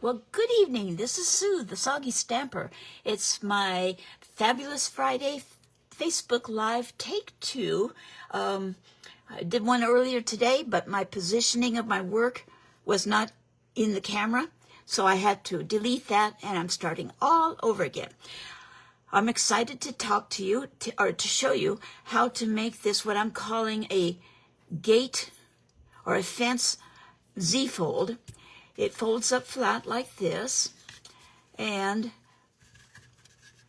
Well, good evening. This is Sue, the Soggy Stamper. It's my Fabulous Friday Facebook Live Take 2. I did one earlier today, but my positioning of my work was not in the camera, so I had to delete that, and I'm starting all over again. I'm excited to talk to you, to show you how to make this what I'm calling a gate or a fence Z-fold. It folds up flat like this, and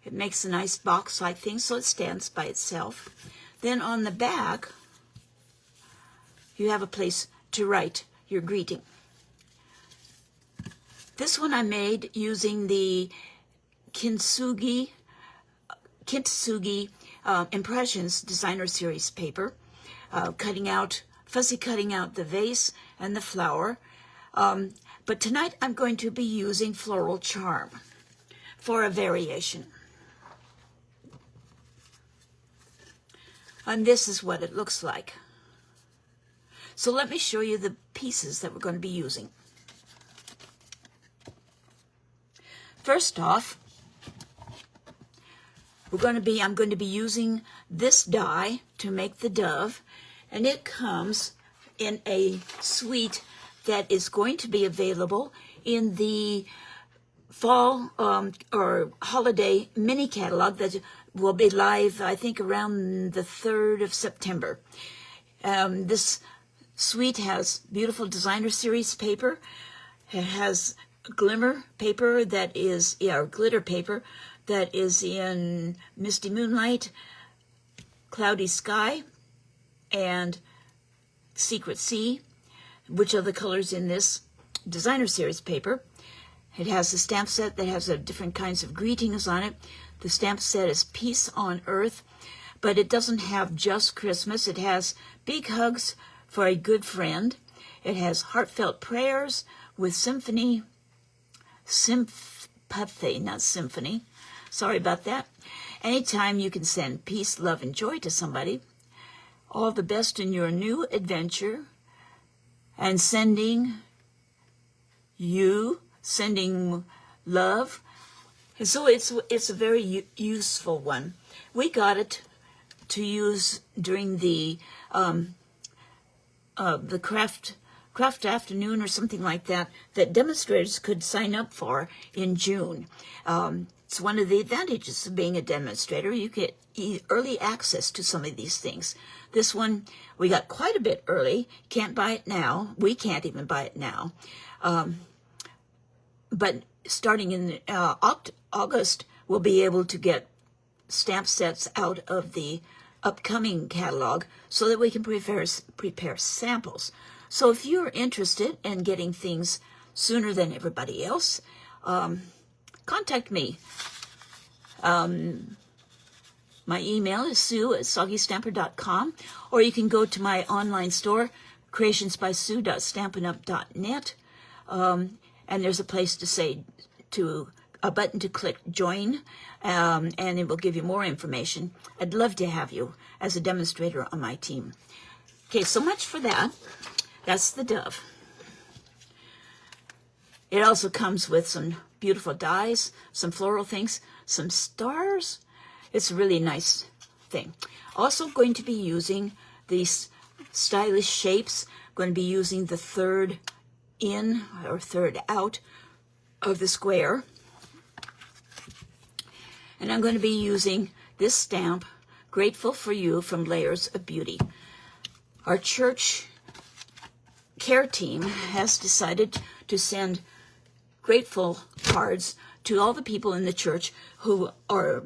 it makes a nice box-like thing so it stands by itself. Then on the back, you have a place to write your greeting. This one I made using the Kintsugi Impressions Designer Series paper, fussy cutting out the vase and the flower. But tonight I'm going to be using Floral Charm for a variation. And this is what it looks like. So let me show you the pieces that we're going to be using. First off, I'm going to be using this die to make the dove, and it comes in a suite that is going to be available in the fall or holiday mini catalog that will be live, I think, around the 3rd of September. This suite has beautiful designer series paper. It has glimmer paper that is, or glitter paper that is in Misty Moonlight, Cloudy Sky, and Secret Sea, which are the colors in this designer series paper. It has a stamp set that has different kinds of greetings on it. The stamp set is Peace on Earth, but it doesn't have just Christmas. It has big hugs for a good friend. It has heartfelt prayers with sympathy, not symphony. Sorry about that. Anytime you can send peace, love, and joy to somebody. All the best in your new adventure. And sending love. And so it's a very useful one. We got it to use during the craft afternoon or something like that demonstrators could sign up for in June. It's one of the advantages of being a demonstrator. You get early access to some of these things. This one, we got quite a bit early. Can't buy it now. We can't even buy it now. But starting in August, we'll be able to get stamp sets out of the upcoming catalog so that we can prepare samples. So if you're interested in getting things sooner than everybody else, contact me. My email is sue@soggystamper.com, or you can go to my online store, creationsbysue.stampinup.net, and there's a place a button to click join, and it will give you more information. I'd love to have you as a demonstrator on my team. Okay, so much for that. That's the dove. It also comes with some beautiful dies, some floral things, some stars. It's a really nice thing. Also going to be using these stylish shapes. Going to be using the third in or third out of the square. And I'm going to be using this stamp, Grateful for You, from Layers of Beauty. Our church care team has decided to send grateful cards to all the people in the church who are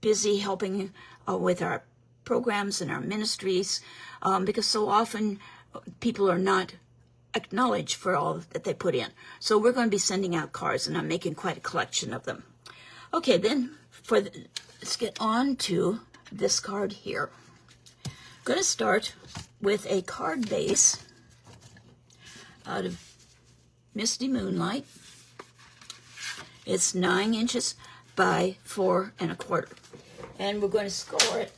busy helping with our programs and our ministries, because so often people are not acknowledged for all that they put in. So we're going to be sending out cards, and I'm making quite a collection of them. Okay, then let's get on to this card here. I'm going to start with a card base out of Misty Moonlight. It's 9 inches by 4 1/4. And we're going to score it.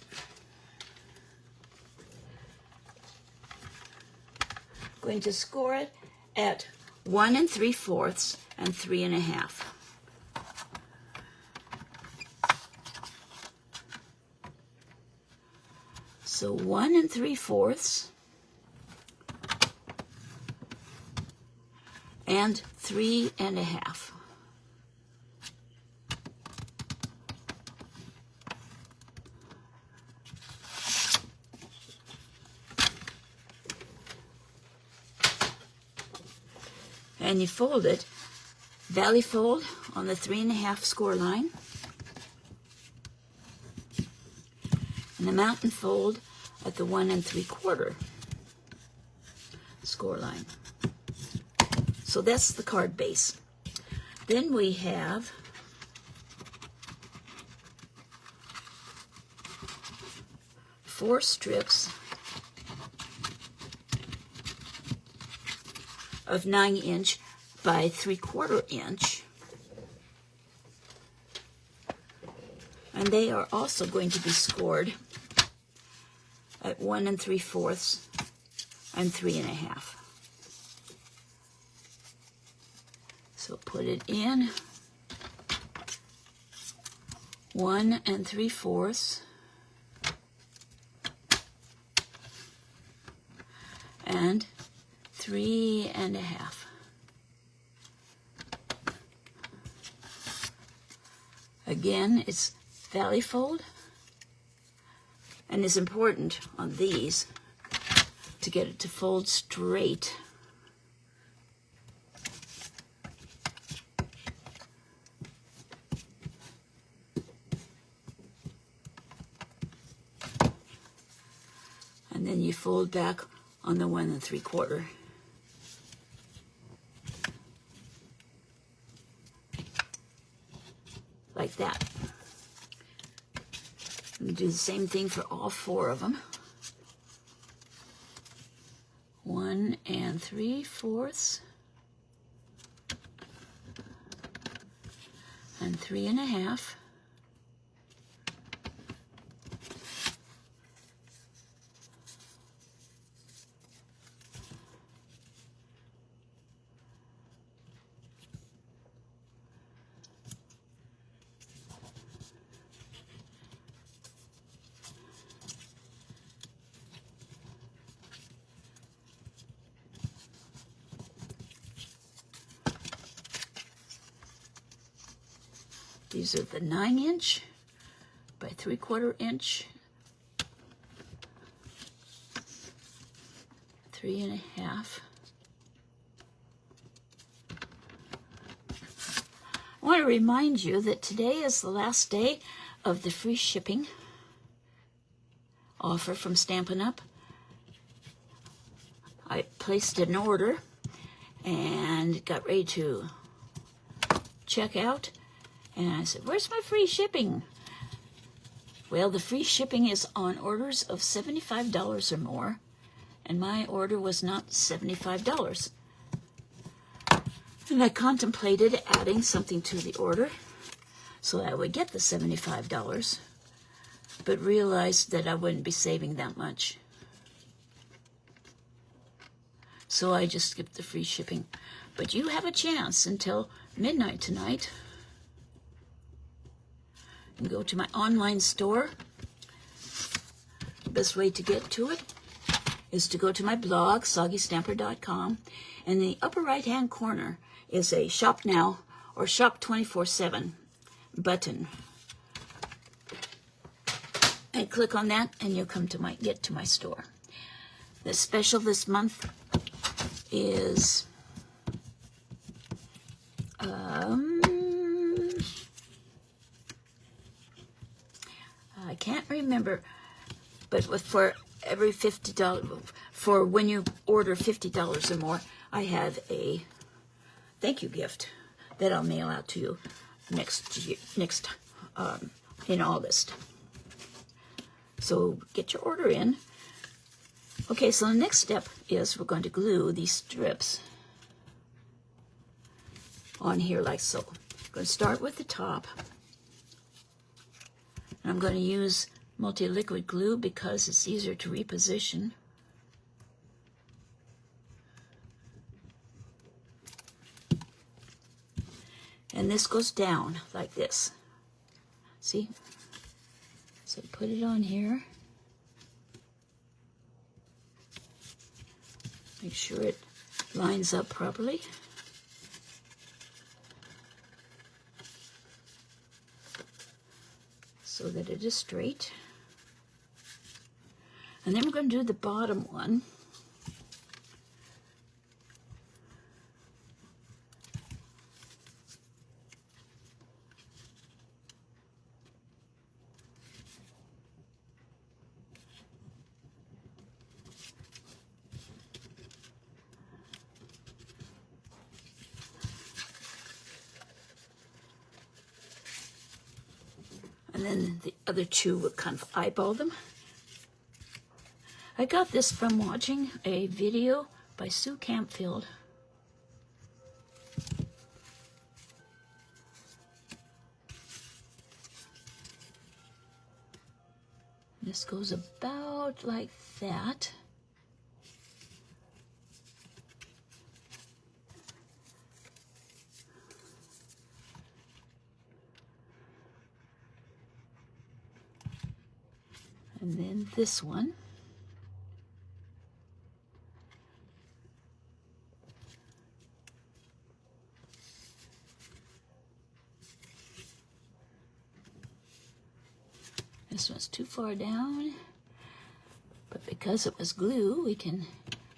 Going to score it at 1 3/4 and 3.5. So 1 3/4 and 3.5. And you fold it, valley fold on the 3.5 score line, and the mountain fold at the 1 3/4 score line. So that's the card base. Then we have four strips of 9" by 3/4 inch. And they are also going to be scored at 1 3/4 and 3.5. So put it in 1 3/4 and 3.5. Again, it's valley fold, and it's important on these to get it to fold straight. And then you fold back on the 1 3/4. Like that. And do the same thing for all four of them. 1 3/4 and 3.5. These are the 9" by 3/4 inch, 3.5. I want to remind you that today is the last day of the free shipping offer from Stampin' Up. I placed an order and got ready to check out. And I said, where's my free shipping? Well, the free shipping is on orders of $75 or more, and my order was not $75. And I contemplated adding something to the order so that I would get the $75, but realized that I wouldn't be saving that much. So I just skipped the free shipping. But you have a chance until midnight tonight. And go to my online store. The best way to get to it is to go to my blog, soggystamper.com, and in the upper right-hand corner is a Shop Now or Shop 24/7 button. And click on that, and you'll get to my store. The special this month is I can't remember, but for every $50, for when you order $50 or more, I have a thank you gift that I'll mail out to you in August. So get your order in. Okay, so the next step is we're going to glue these strips on here like so. I'm going to start with the top. And I'm going to use multi-liquid glue because it's easier to reposition. And this goes down like this. See? So put it on here. Make sure it lines up properly. So that it is straight. And then we're going to do the bottom one. And then the other two will kind of eyeball them. I got this from watching a video by Sue Campfield. This goes about like that. And then this one. This one's too far down, but because it was glue, we can,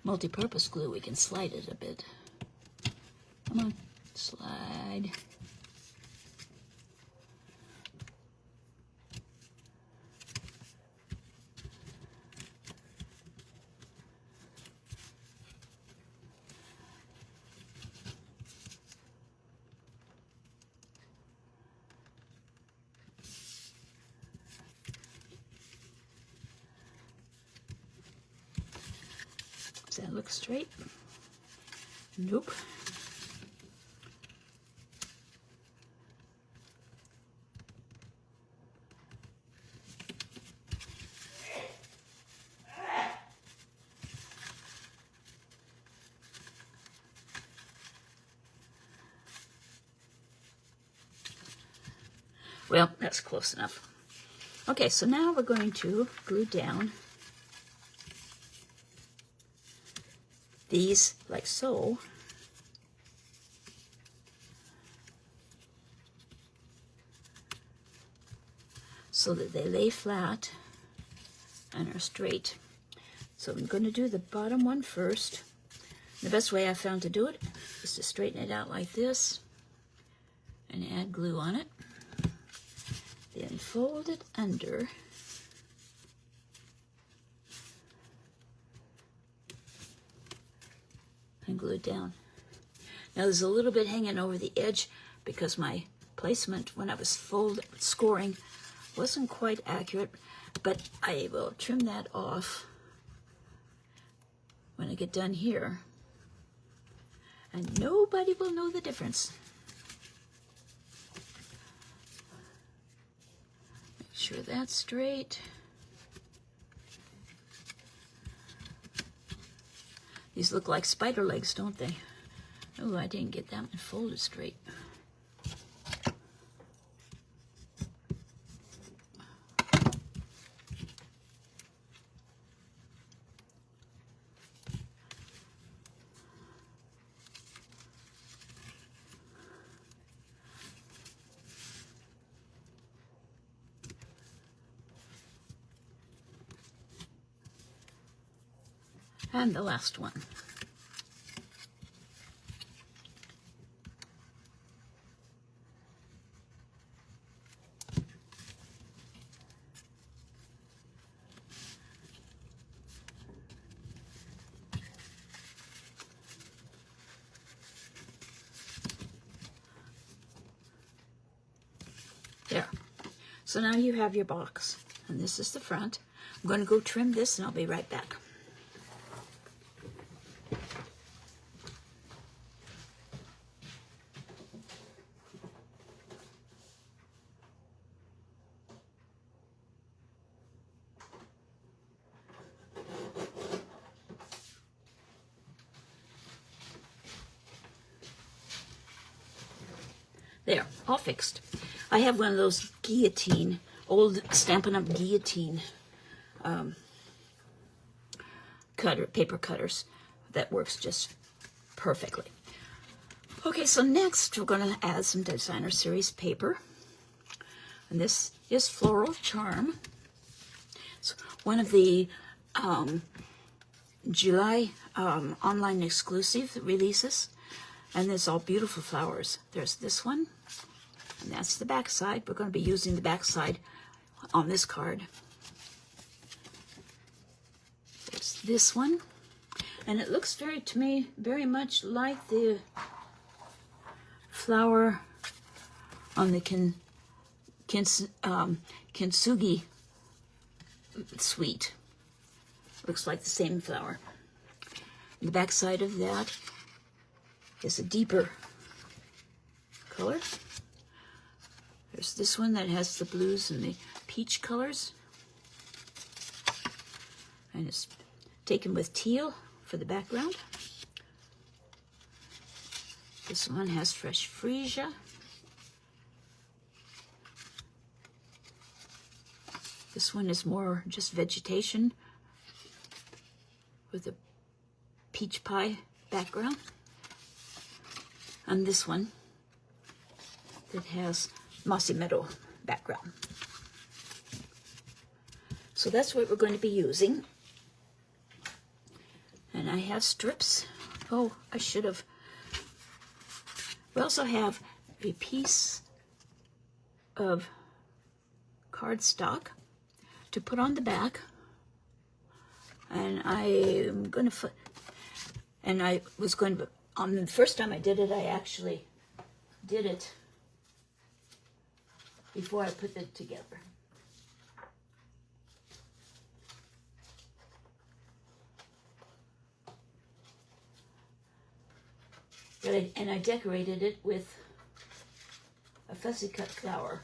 multi-purpose glue, we can slide it a bit. Come on, slide. Does that look straight? Nope. Well, that's close enough. Okay, so now we're going to glue down these like so. So that they lay flat and are straight. So I'm going to do the bottom one first. The best way I found to do it is to straighten it out like this and add glue on it. Then fold it under. And glue it down. Now there's a little bit hanging over the edge because my placement when I was scoring wasn't quite accurate, but I will trim that off when I get done here. And nobody will know the difference. Make sure that's straight. These look like spider legs, don't they? Oh, I didn't get that one folded straight. And the last one. There. So now you have your box, and this is the front. I'm going to go trim this, and I'll be right back. There, all fixed. I have one of those guillotine, old Stampin' Up! Guillotine paper cutters that works just perfectly. Okay, so next we're going to add some Designer Series paper. And this is Floral Charm. It's one of the July online exclusive releases. And there's all beautiful flowers. There's this one, and that's the back side. We're going to be using the back side on this card. There's this one, and it looks to me very much like the flower on the Kintsugi suite. Looks like the same flower. The back side of that is a deeper color. There's this one that has the blues and the peach colors. And it's taken with teal for the background. This one has fresh freesia. This one is more just vegetation with a peach pie background. And this one that has mossy meadow background. So that's what we're going to be using. And I have strips. Oh, I should have. We also have a piece of cardstock to put on the back. And I was going to, on the first time I did it, I actually did it before I put it together. And I decorated it with a fussy cut flower.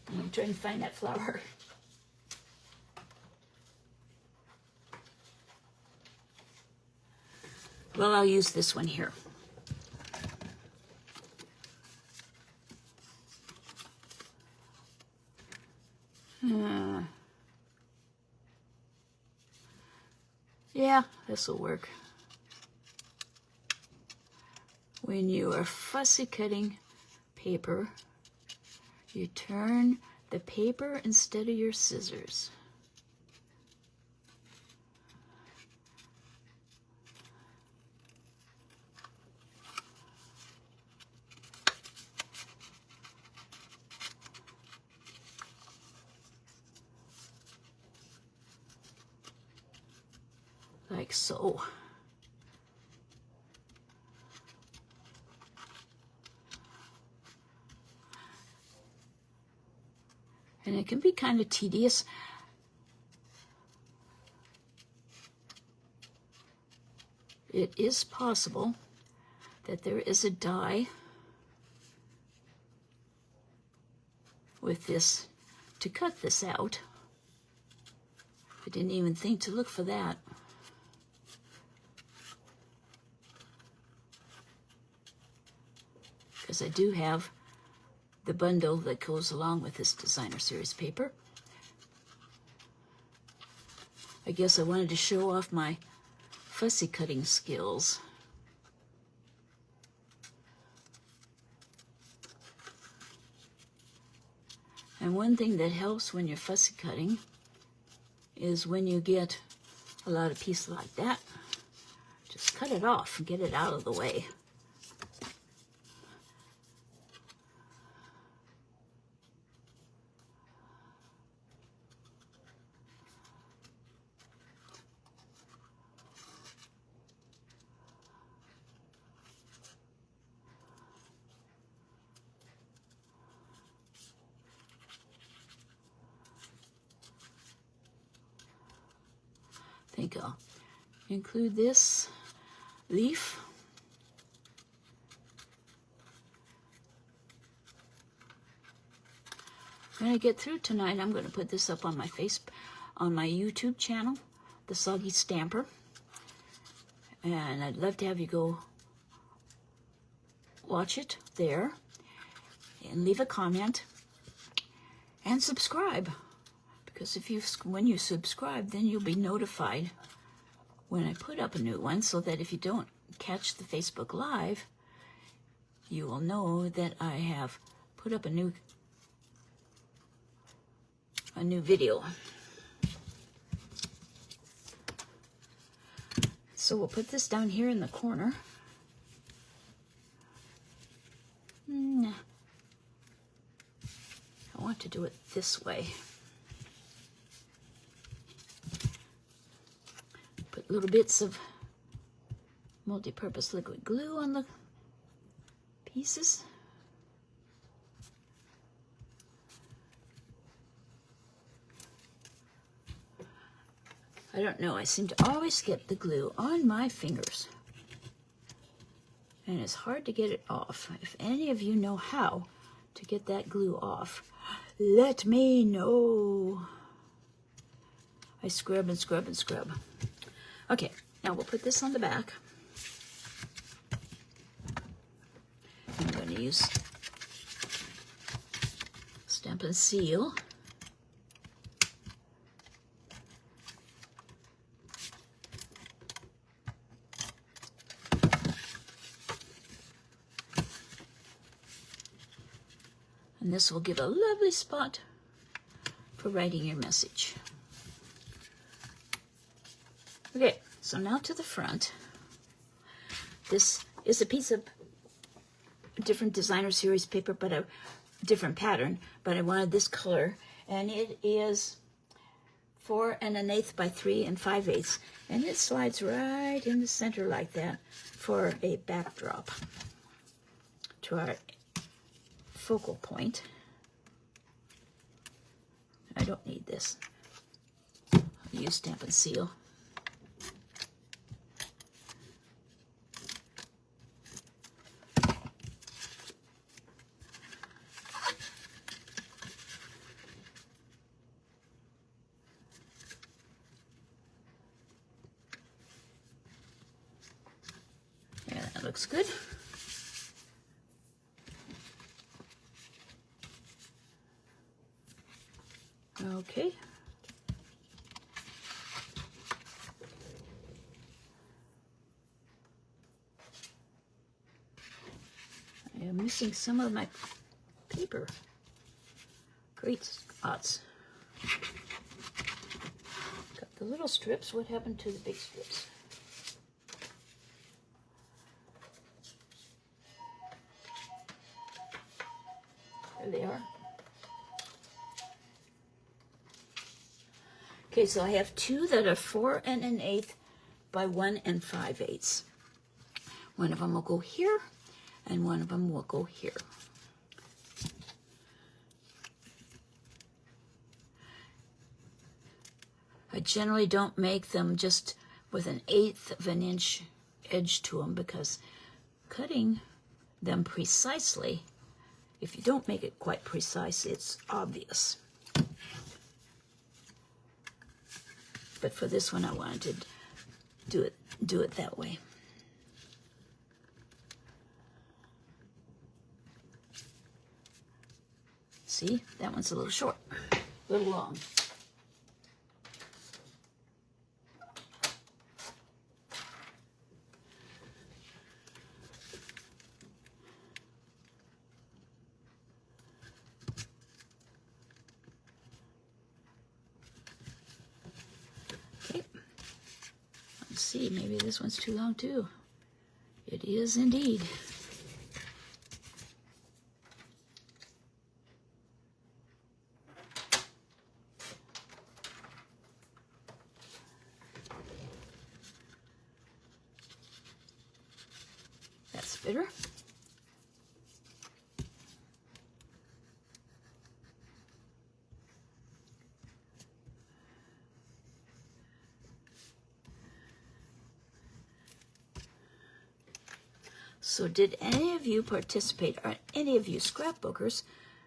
I'm trying to find that flower. Well, I'll use this one here. Yeah, this will work. When you are fussy cutting paper, you turn the paper instead of your scissors. Like so. And it can be kind of tedious. It is possible that there is a die with this to cut this out. I didn't even think to look for that. Because I do have the bundle that goes along with this Designer Series paper. I guess I wanted to show off my fussy cutting skills. And one thing that helps when you're fussy cutting is when you get a lot of pieces like that, just cut it off and get it out of the way. I think I'll include this leaf. when I get through tonight, I'm going to put this up on my YouTube channel, The Soggy Stamper. And I'd love to have you go watch it there and leave a comment and subscribe. Because when you subscribe, then you'll be notified when I put up a new one, so that if you don't catch the Facebook Live, you will know that I have put up a new video. So we'll put this down here in the corner. I want to do it this way. Put little bits of multi-purpose liquid glue on the pieces. I don't know, I seem to always get the glue on my fingers. And it's hard to get it off. If any of you know how to get that glue off, let me know. I scrub and scrub and scrub. Okay, now we'll put this on the back. I'm going to use Stampin' Seal. And this will give a lovely spot for writing your message. Okay, so now to the front. This is a piece of different designer series paper, but a different pattern, but I wanted this color, and it is 4 1/8 by 3 5/8, and it slides right in the center like that for a backdrop to our focal point. I don't need this. I'll use Stampin' Seal. Yeah, that looks good. Okay. I am missing some of my paper. Great spots. Got the little strips. What happened to the big strips? There they are. Okay, so I have two that are 4 1/8 by 1 5/8. One of them will go here, and one of them will go here. I generally don't make them just with 1/8 of an inch edge to them, because cutting them precisely, if you don't make it quite precise, it's obvious. But for this one, I wanted to do it that way. See, that one's a little short, a little long. See, maybe this one's too long too. It is indeed. That's better. So did any of you participate, or any of you scrapbookers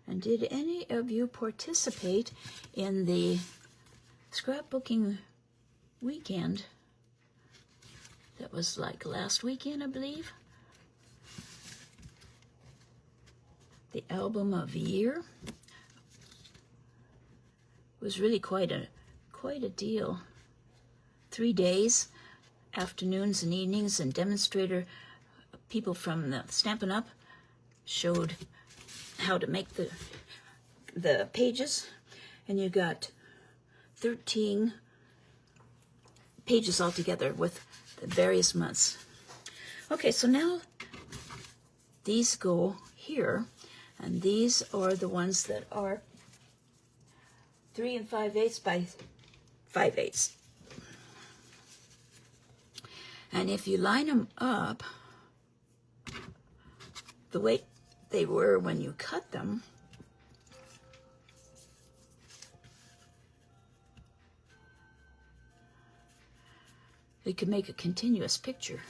And did any of you participate in the scrapbooking weekend? That was like last weekend, I believe. The album of the year was really quite a deal. 3 days, afternoons and evenings, and demonstrator people from the Stampin' Up! Showed how to make the pages, and you got 13 pages altogether with the various months. Okay, so now these go here, and these are the ones that are 3 5/8 by 5/8. And if you line them up the way they were when you cut them, we could make a continuous picture.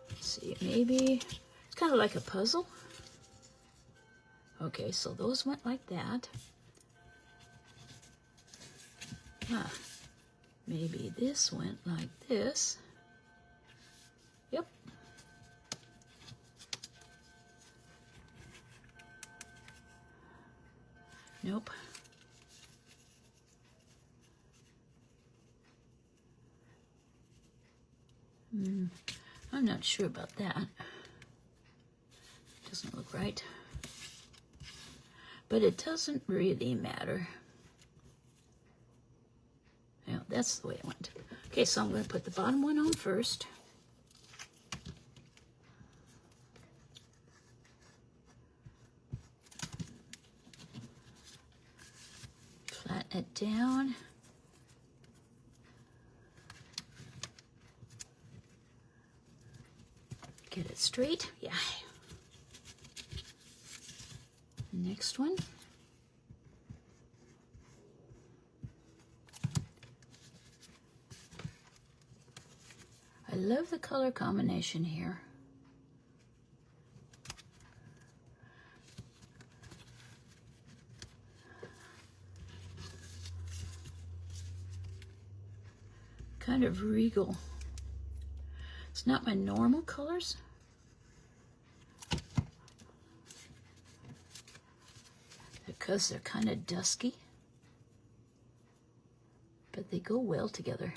Let's see, maybe it's kind of like a puzzle. Okay, so those went like that. Maybe this went like this. Yep. Nope. I'm not sure about that. Doesn't look right. But it doesn't really matter. Yeah, that's the way it went. Okay, so I'm going to put the bottom one on first. Flatten it down. Get it straight. Yeah. Next one. I love the color combination here. Kind of regal. It's not my normal colors. Because they're kind of dusky. But they go well together.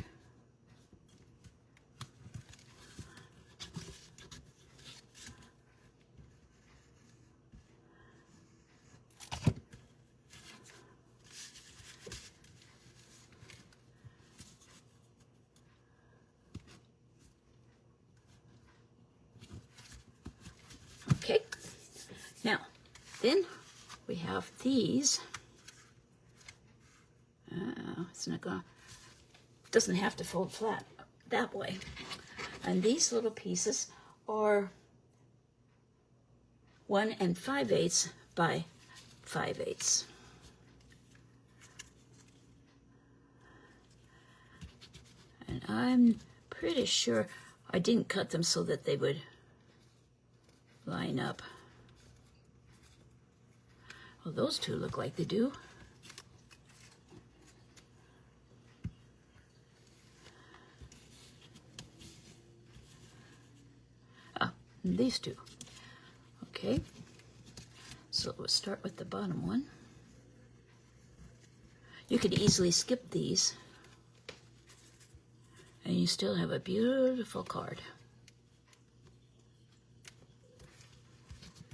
Okay, now, then we have these. It's not gonna, doesn't have to fold flat that way. And these little pieces are 1 5/8 by 5/8. And I'm pretty sure I didn't cut them so that they would line up. Well, those two look like they do. And these two. Okay, so we'll start with the bottom one. You could easily skip these, and you still have a beautiful card.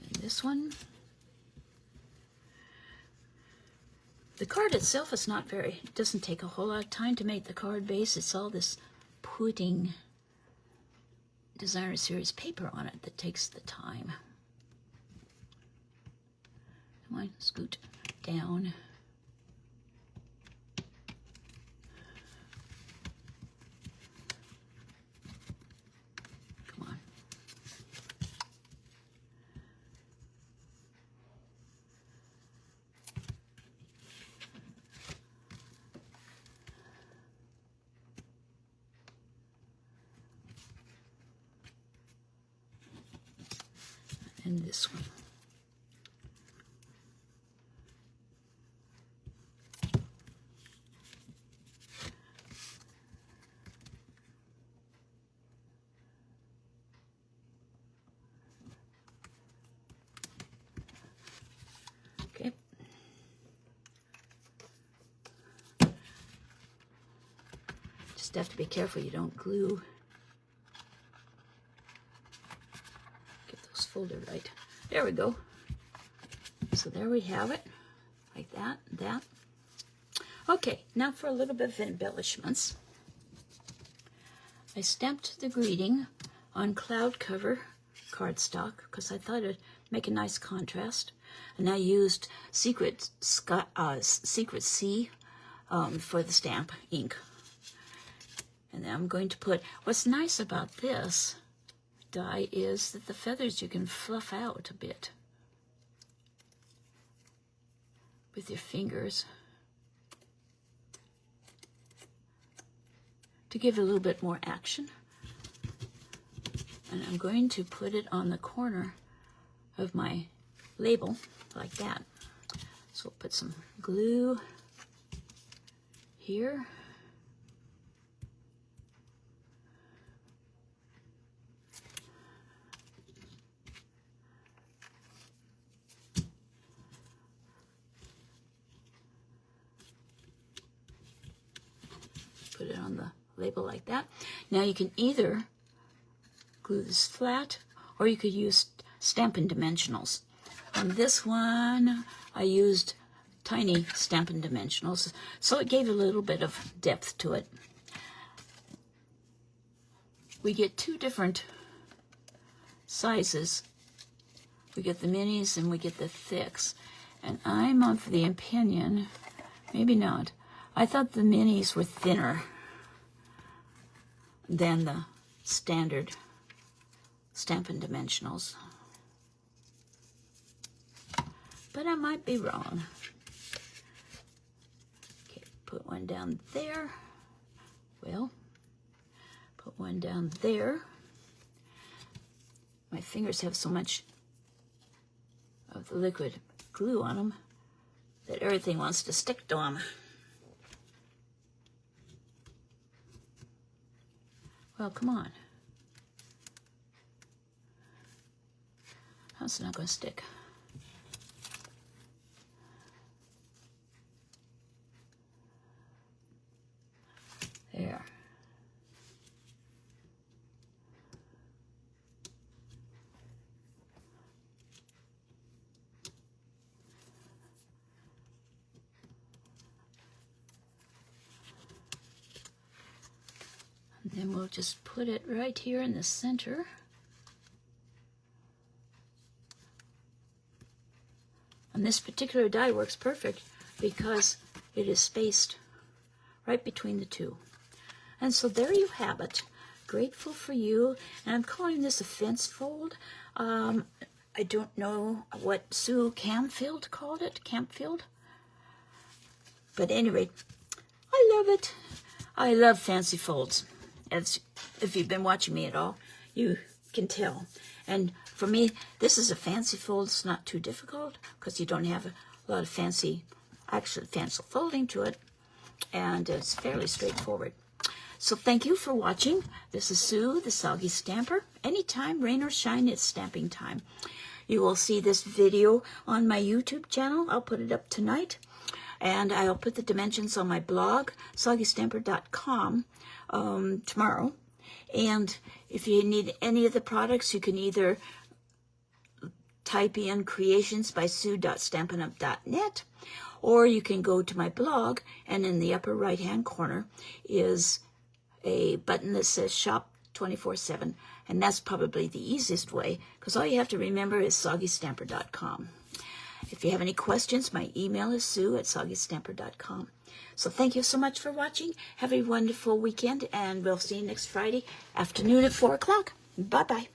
And this one, the card itself is not very, it doesn't take a whole lot of time to make the card base. It's all this putting Designer Series paper on it that takes the time. Come on, scoot down. Come on. And this one. Just have to be careful you don't glue. Get those folded right. There we go. So there we have it, like that, and that. Okay, now for a little bit of embellishments. I stamped the greeting on cloud cover cardstock because I thought it'd make a nice contrast. And I used Secret Sea for the stamp ink. And then I'm going to put, what's nice about this die is that the feathers you can fluff out a bit with your fingers to give it a little bit more action. And I'm going to put it on the corner of my label like that. So we'll put some glue here. Put it on the label like that. Now you can either glue this flat or you could use Stampin' Dimensionals. On this one I used tiny Stampin' Dimensionals, so it gave a little bit of depth to it. We get two different sizes. We get the minis and we get the thicks. And I'm of the opinion, maybe not, I thought the minis were thinner than the standard Stampin' Dimensionals. But I might be wrong. Okay, put one down there. Well, put one down there. My fingers have so much of the liquid glue on them that everything wants to stick to them. Well, come on. How's it not going to stick? There. And then we'll just put it right here in the center. And this particular die works perfect because it is spaced right between the two. And so there you have it. Grateful for you. And I'm calling this a fence fold. I don't know what Sue Camfield called it. Campfield. But anyway, I love it. I love fancy folds. As if you've been watching me at all, you can tell. And for me, this is a fancy fold. It's not too difficult because you don't have a lot of fancy folding to it. And it's fairly straightforward. So thank you for watching. This is Sue, the Soggy Stamper. Anytime, rain or shine, it's stamping time. You will see this video on my YouTube channel. I'll put it up tonight. And I'll put the dimensions on my blog, soggystamper.com, tomorrow. And if you need any of the products, you can either type in creationsbysue.stampinup.net, or you can go to my blog, and in the upper right-hand corner is a button that says Shop 24/7, and that's probably the easiest way, because all you have to remember is soggystamper.com. If you have any questions, my email is sue@soggystamper.com. So thank you so much for watching. Have a wonderful weekend, and we'll see you next Friday afternoon at 4 o'clock. Bye-bye.